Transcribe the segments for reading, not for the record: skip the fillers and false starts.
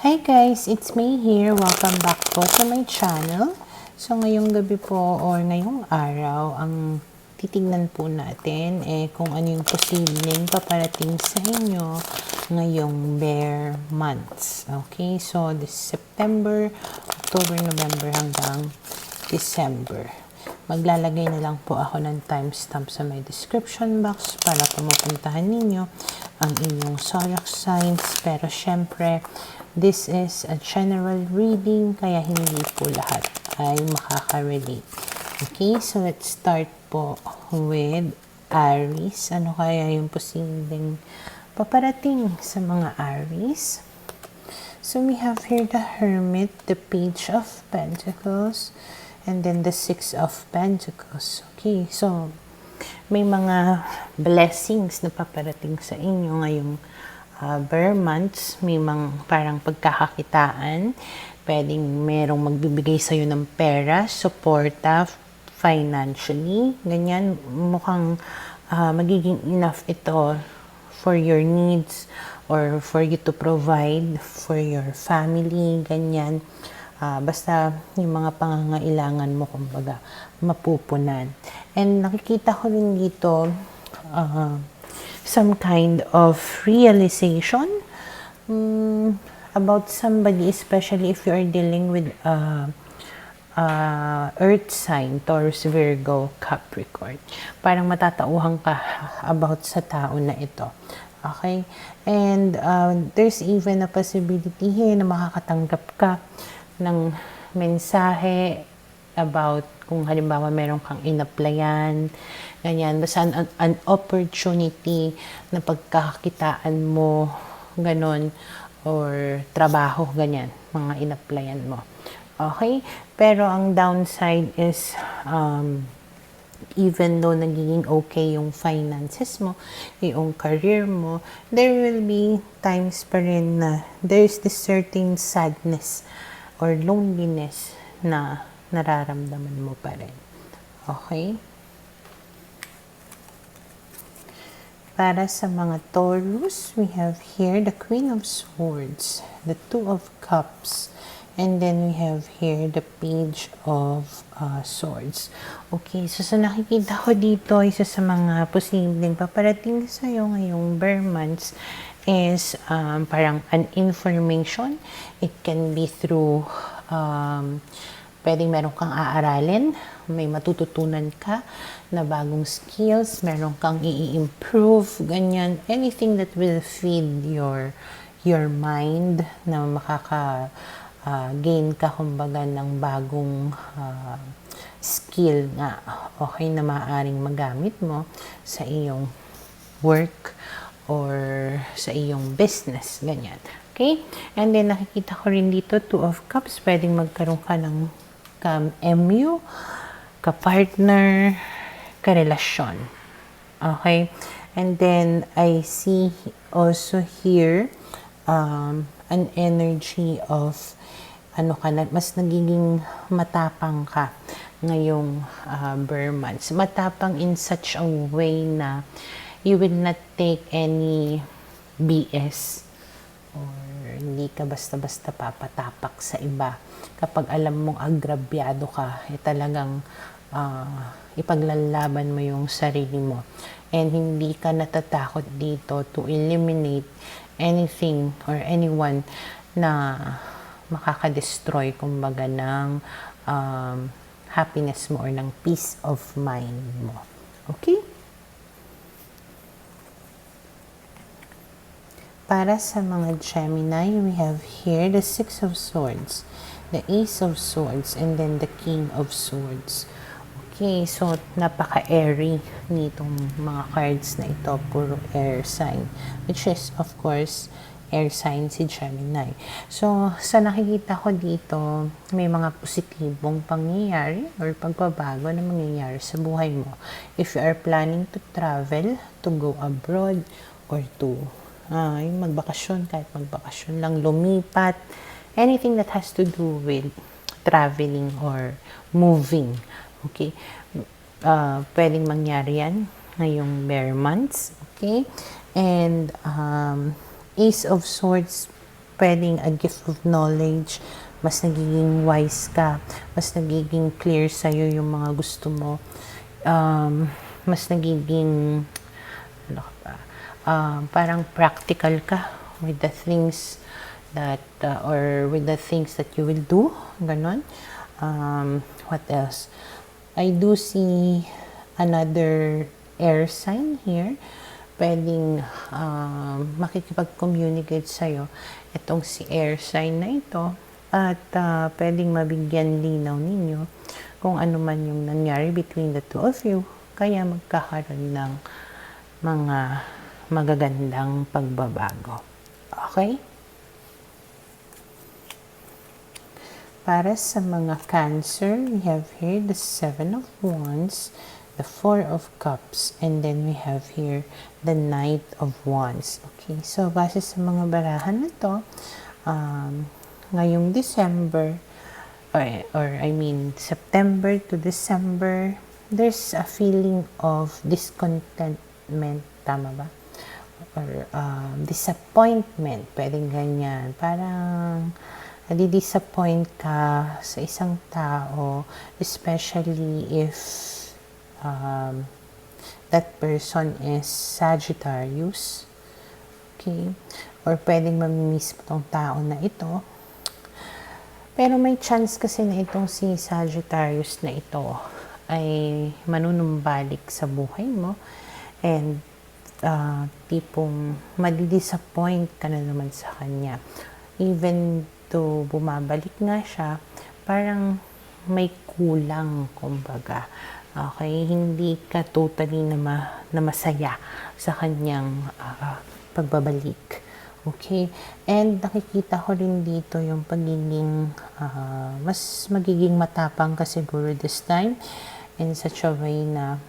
Hi guys, it's May here. Welcome back po to my channel. So ngayong gabi po or ngayong araw, ang titignan po natin kung ano yung posibleng paparating sa inyo ngayong bear months. Okay, so this September, October, November hanggang December. Maglalagay na lang po ako ng timestamp sa my description box para po mapuntahan ninyo ang inyong zodiac signs. Pero syempre, this is a general reading kaya hindi po lahat ay makaka-relate. Okay, so let's start po with Aries. Ano kaya yung posibleng paparating sa mga Aries? So we have here the Hermit, the Page of Pentacles, and then the Six of Pentacles. Okay, so may mga blessings na paparating sa inyo ngayong bear months. May mga parang pagkakakitaan. Pwedeng merong magbibigay sa'yo ng pera, supporta financially. Ganyan, mukhang magiging enough ito for your needs or for you to provide for your family. Ganyan. Basta yung mga pangangailangan mo, kumbaga, mapupunan. And nakikita ko rin dito some kind of realization about somebody, especially if you are dealing with earth sign, Taurus, Virgo, Capricorn. Parang matatauhan ka about sa tao na ito. Okay? And there's even a possibility here na makakatanggap ka ng mensahe about kung halimbawa meron kang in-applyan, ganyan, basta an opportunity na pagkakakitaan mo, ganon, or trabaho, ganyan, mga in-applyan mo. Okay? Pero ang downside is, even though nagiging okay yung finances mo, yung career mo, there will be times pa rin na there's this certain sadness or loneliness na nararamdaman mo pa rin. Okay? Para sa mga Taurus, we have here the Queen of Swords, the Two of Cups, and then we have here the Page of Swords. Okay, so sa nakikita ko dito, isa sa mga posibleng paparating sa'yo ngayong bear months is parang an information. It can be through, pwedeng meron kang aaralin, may matututunan ka na bagong skills, meron kang i-improve, ganyan. Anything that will feed your mind na makaka-gain ka, kumbaga, ng bagong skill nga, okay, na maaaring magamit mo sa iyong work or sa iyong business, ganyan. Okay? And then, nakikita ko rin dito, Two of Cups, pwedeng magkaroon ka ng MU, ka-partner, ka-relasyon. Okay? And then, I see also here, an energy of, mas nagiging matapang ka ngayong bear months. Matapang in such a way na you will not take any BS or hindi ka basta-basta papatapak sa iba. Kapag alam mong agrabyado ka, talagang ipaglalaban mo yung sarili mo. And hindi ka natatakot dito to eliminate anything or anyone na makaka-destroy, kumbaga, ng happiness mo or ng peace of mind mo. Okay? Para sa mga Gemini, we have here the Six of Swords, the Ace of Swords, and then the King of Swords. Okay, so napaka-airy nitong mga cards na ito, puro air sign, which is, of course, air sign si Gemini. So, sa nakikita ko dito, may mga positibong pangyayari or pagbabago na mangyayari sa buhay mo. If you are planning to travel, to go abroad, or to yung magbakasyon, kahit magbakasyon lang, lumipat, anything that has to do with traveling or moving. Okay? Pwedeng mangyari yan ngayong bear months. Okay? And Ace of Swords, pwedeng a gift of knowledge, mas nagiging wise ka, mas nagiging clear sa'yo yung mga gusto mo, mas nagiging, ano ka pa, parang practical ka with the things that, or with the things that you will do, ganon. What else? I do see another air sign here. Pwedeng makikipag-communicate sa'yo itong si air sign na ito at pwedeng mabigyan linaw ninyo kung ano man yung nangyari between the two of you, kaya magkakaroon ng mga magagandang pagbabago. Okay? Para sa mga Cancer, we have here the 7 of Wands, the 4 of Cups, and then we have here the Knight of Wands. Okay, so base sa mga barahan na to, ngayong December, or I mean September to December, there's a feeling of discontentment, tama ba? Or disappointment, pwedeng ganyan. Parang nadi-disappoint ka sa isang tao, especially if that person is Sagittarius. Okay? Or pwedeng mamimiss mo tong tao na ito. Pero may chance kasi na itong si Sagittarius na ito ay manunumbalik sa buhay mo and tipong madi-disappoint ka na naman sa kanya. Even though bumabalik nga siya, parang may kulang, kumbaga. Okay, hindi ka totally na masaya sa kanyang pagbabalik. Okay, and nakikita ko rin dito yung pagiging, mas magiging matapang ka siguro this time in such a way na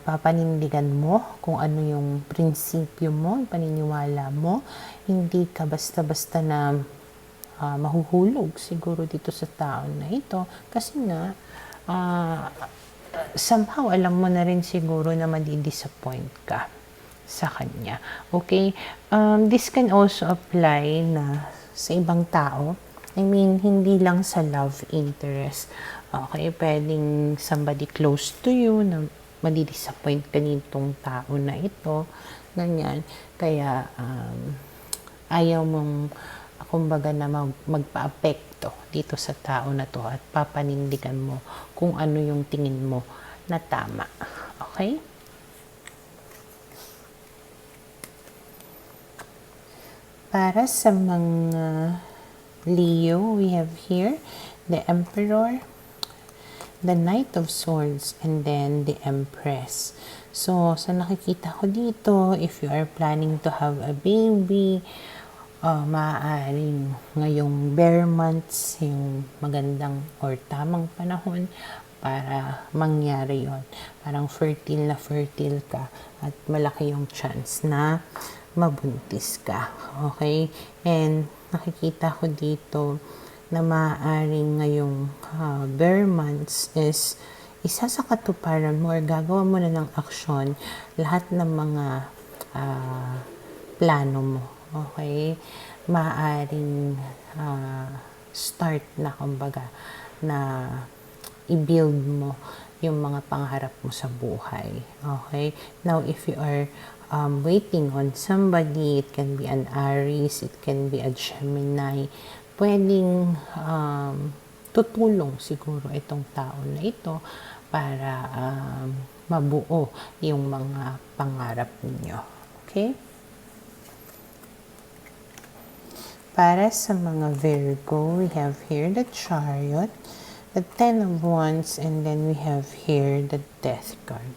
papanindigan mo kung ano yung prinsipyo mo, paniniwala mo. Hindi ka basta-basta na mahuhulog siguro dito sa tao na ito. Kasi nga, somehow alam mo na rin siguro na madi-disappoint ka sa kanya. Okay? This can also apply na sa ibang tao. I mean, hindi lang sa love interest. Okay? Pwedeng somebody close to you na madi-disappoint ka nitong tao na ito. Ganyan. Kaya, ayaw mong, kumbaga na magpa-apekto dito sa tao na to at papanindigan mo kung ano yung tingin mo na tama. Okay? Para sa mga Leo, we have here the Emperor, the Knight of Swords, and then the Empress. So, sa nakikita ko dito, if you are planning to have a baby, maaaring ngayong bare months, yung magandang or tamang panahon para mangyari yon. Parang fertile ka at malaki yung chance na mabuntis ka. Okay? And nakikita ko dito na maaaring ngayong bare months is isa sa katuparan mo or gagawa mo na ng aksyon lahat ng mga plano mo. Okay? Maaaring start na, kumbaga, na i-build mo yung mga pangarap mo sa buhay. Okay? Now, if you are waiting on somebody, it can be an Aries, it can be a Gemini, pwedeng tutulong siguro itong tao na ito para mabuo yung mga pangarap ninyo. Okay? Para sa mga Virgo, we have here the Chariot, the 10 of Wands, and then we have here the Death card.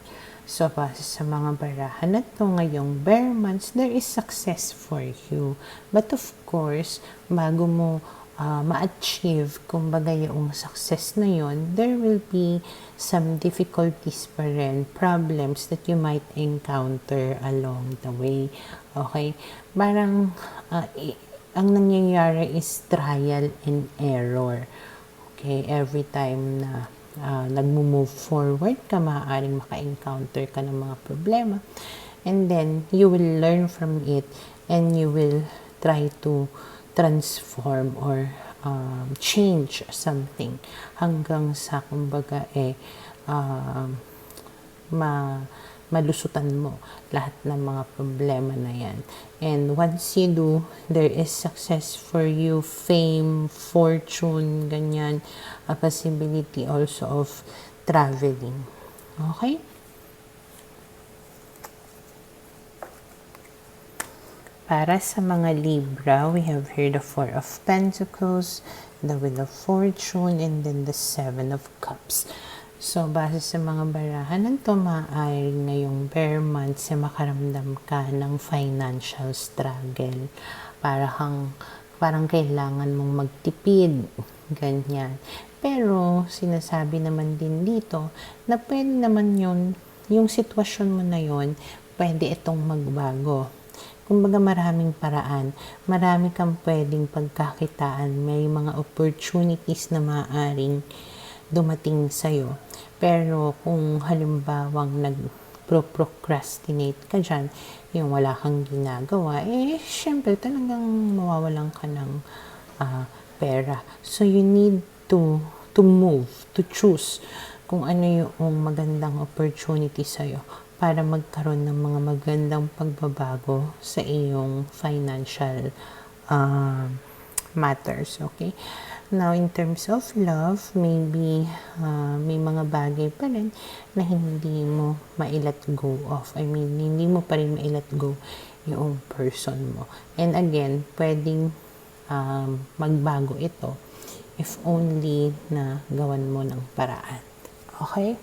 So, base sa mga barahan na to ngayong bare months, there is success for you. But of course, bago mo ma-achieve, kumbaga yung success na yon, there will be some difficulties pa rin, problems that you might encounter along the way. Okay? Parang, ang nangyayari is trial and error. Okay? Every time na nagmo-move forward ka, maaaring maka-encounter ka ng mga problema. And then, you will learn from it and you will try to transform or change something hanggang sa kumbaga malusutan mo lahat ng mga problema na yan. And once you do, there is success for you, fame, fortune, ganyan, a possibility also of traveling. Okay? Para sa mga Libra, we have here the Four of Pentacles, the Wheel of Fortune, and then the Seven of Cups. So, base sa mga barahan ng ito, maaari ngayong bare months na makaramdam ka ng financial struggle. Parang kailangan mong magtipid, ganyan. Pero, sinasabi naman din dito na pwede naman yung sitwasyon mo na yun, pwede itong magbago. Kumbaga maraming paraan, marami kang pwedeng pagkakitaan, may mga opportunities na maaaring dumating sa'yo. Pero kung halimbawang nag-procrastinate ka dyan, yung wala kang ginagawa, syempre talagang mawawalan ka ng pera. So you need to move, to choose kung ano yung magandang opportunity sa'yo para magkaroon ng mga magandang pagbabago sa iyong financial matters, okay? Now, in terms of love, maybe may mga bagay pa rin na hindi mo ma-let go of. I mean, hindi mo pa rin ma-let go yung person mo. And again, pwedeng magbago ito if only na gawan mo ng paraan. Okay?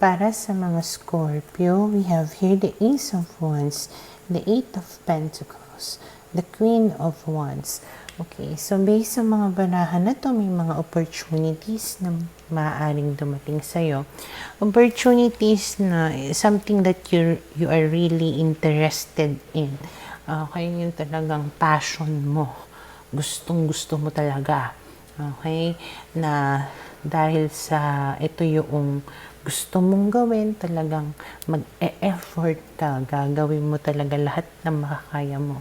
Para sa mga Scorpio, we have here the Ace of Wands, the Eight of Pentacles, the Queen of Wands. Okay, so based sa mga barahan na to, may mga opportunities na maaaring dumating sa'yo. Opportunities na something that you are really interested in. Okay, yun talagang passion mo. Gustong-gusto mo talaga. Okay, na dahil sa ito yung gusto mong gawin, talagang mag-e-effort ka, gagawin mo talaga lahat ng makakaya mo.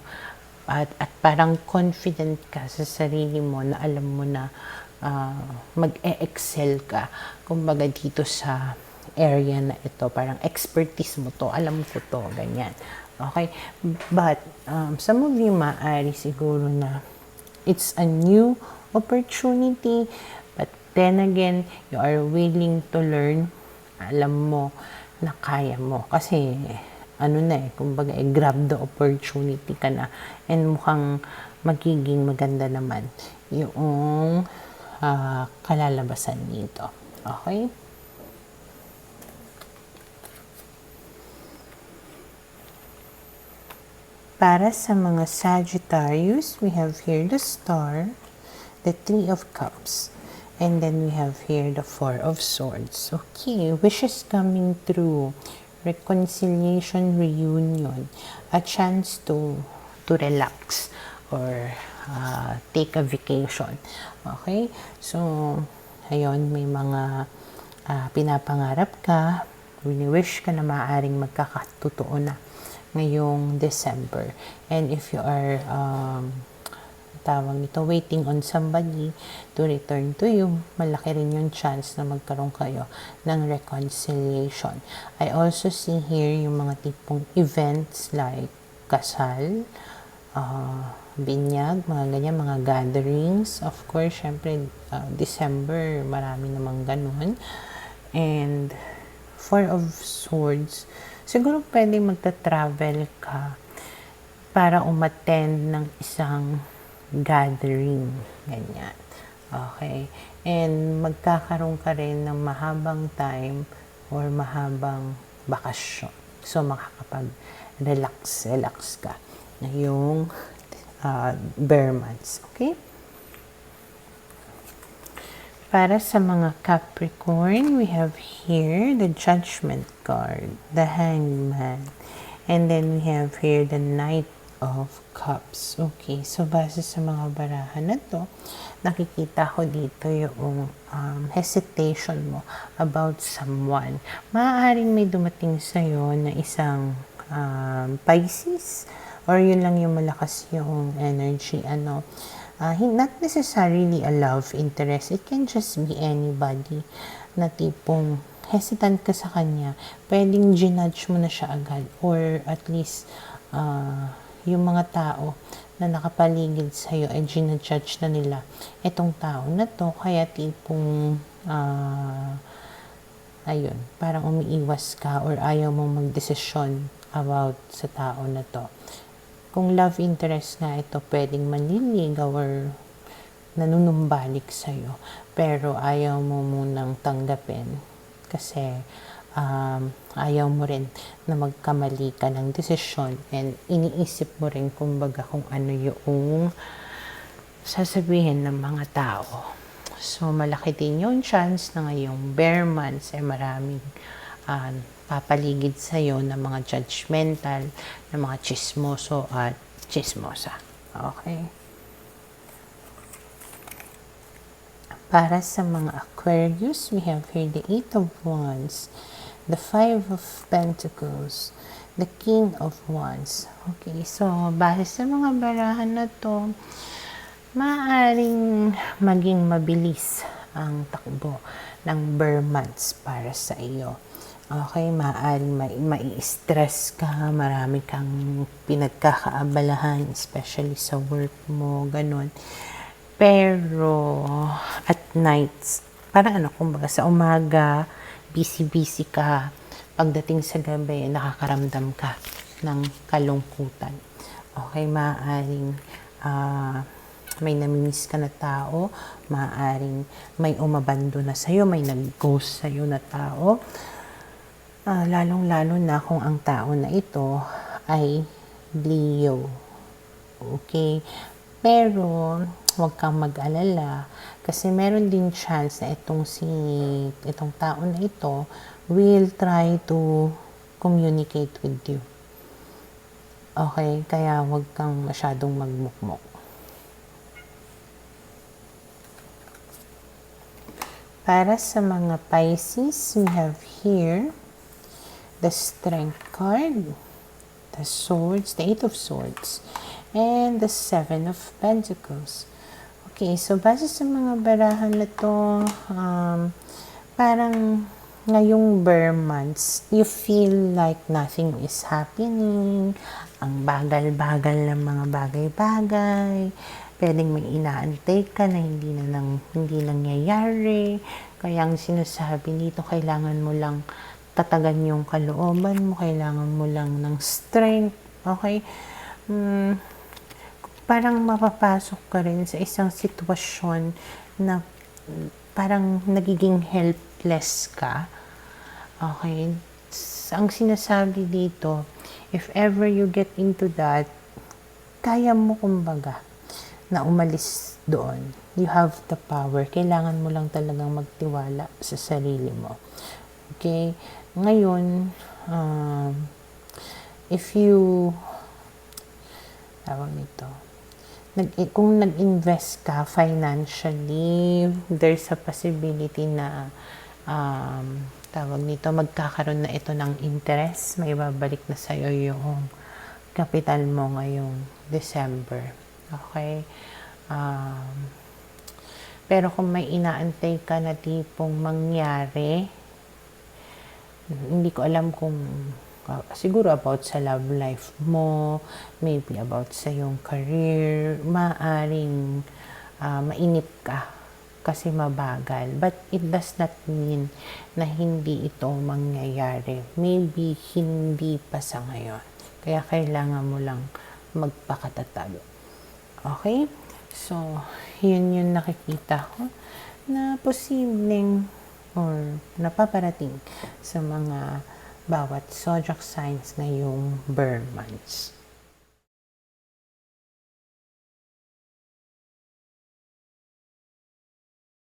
At parang confident ka sa sarili mo na alam mo na mag-e-excel ka. Kumbaga dito sa area na ito, parang expertise mo to, alam mo ko to, ganyan. Okay? But, some of you maaari siguro na it's a new opportunity, but then again, you are willing to learn, alam mo na kaya mo. Kasi, kumbaga, grab the opportunity ka na. And mukhang magiging maganda naman yung kalalabasan nito. Okay? Para sa mga Sagittarius, we have here the Star, the Three of Cups, and then we have here the Four of Swords. Okay, wishes coming through, reconciliation, reunion, a chance to relax or take a vacation. Okay? So, ayun, may mga pinapangarap ka, wini-wish ka na maaaring magkakatotoo na ngayong December. And if you are waiting on somebody to return to you, malaki rin yung chance na magkaroon kayo ng reconciliation. I also see here yung mga tipong events like kasal, binyag, mga ganyan, mga gatherings. Of course, syempre, December, marami namang ganun. And Four of Swords, siguro pwedeng magta-travel ka para umattend ng isang gathering, ganyan. Okay? And magkakaroon ka rin ng mahabang time or mahabang bakasyon. So, makakapag-relax ka na yung bare months. Okay? Para sa mga Capricorn, we have here the Judgment card, the Hangman, and then we have here the Knight of Cups. Okay, so base sa mga barahan na to, nakikita ko dito yung hesitation mo about someone. Maaaring may dumating sa'yo na isang Pisces, or yun lang yung malakas yung energy, not necessarily a love interest. It can just be anybody na tipong hesitant ka sa kanya. Pwedeng ginudge mo na siya agad, or at least yung mga tao na nakapaligid sa'yo ay ginudge na nila itong tao na to, kaya tipong ayun, parang umiiwas ka or ayaw mong magdesisyon about sa tao na to. Kung love interest nga ito, pwedeng manliligaw or nanunumbalik sa'yo, pero ayaw mo munang tanggapin kasi ayaw mo rin na magkamali ka ng desisyon, and iniisip mo rin kumbaga kung ano yung sasabihin ng mga tao. So, malaki din yung chance na ngayong bare months ay maraming papaligid sa'yo ng mga judgmental, ng mga chismoso at chismosa. Okay? Para sa mga Aquarius, we have here the 8 of Wands, the 5 of Pentacles, the King of Wands. Okay, so base sa mga barahan na to, maaaring maging mabilis ang takbo ng bare months para sa iyo. Okay, maaaring mai-stress ka, marami kang pinagkakaabalahan, especially sa work mo, ganun. Pero at nights, parang kumbaga sa umaga, busy-busy ka. Pagdating sa gabi, nakakaramdam ka ng kalungkutan. Okay, maaaring may namimiss ka na tao, maaaring may umabando na sa'yo, may nag-ghost sa'yo na tao. Lalong-lalo na kung ang tao na ito ay Leo. Okay? Pero, huwag kang mag-alala kasi meron din chance na itong tao na ito will try to communicate with you. Okay? Kaya huwag kang masyadong magmukmok. Para sa mga Pisces, we have here the Strength card, the Swords, the 8 of Swords, and the 7 of Pentacles. Okay, so base sa mga barahan na to, parang ngayong bare months, you feel like nothing is happening, ang bagal-bagal ng mga bagay-bagay, pwedeng may inaantay ka na hindi nangyayari. Kaya ang sinasabi dito, kailangan mo lang tatagan yung kalooban mo, kailangan mo lang ng strength. Okay? Parang mapapasok ka rin sa isang sitwasyon na parang nagiging helpless ka. Okay? Ang sinasabi dito, if ever you get into that, kaya mo kumbaga na umalis doon. You have the power. Kailangan mo lang talagang magtiwala sa sarili mo. Okay? Ngayon, if you, kung nag-invest ka financially, there's a possibility na, magkakaroon na ito ng interest. May babalik na sa'yo yung capital mo ngayong December. Okay? Pero kung may inaantay ka na tipong mangyari, hindi ko alam kung siguro about sa love life mo, maybe about sa yung career, maaring mainip ka kasi mabagal. But it does not mean na hindi ito mangyayari. Maybe hindi pa sa ngayon. Kaya kailangan mo lang magpakatatag. Okay? So, yun yung nakikita ko na posibleng or napaparating sa mga bawat zodiac signs ngayong bare months.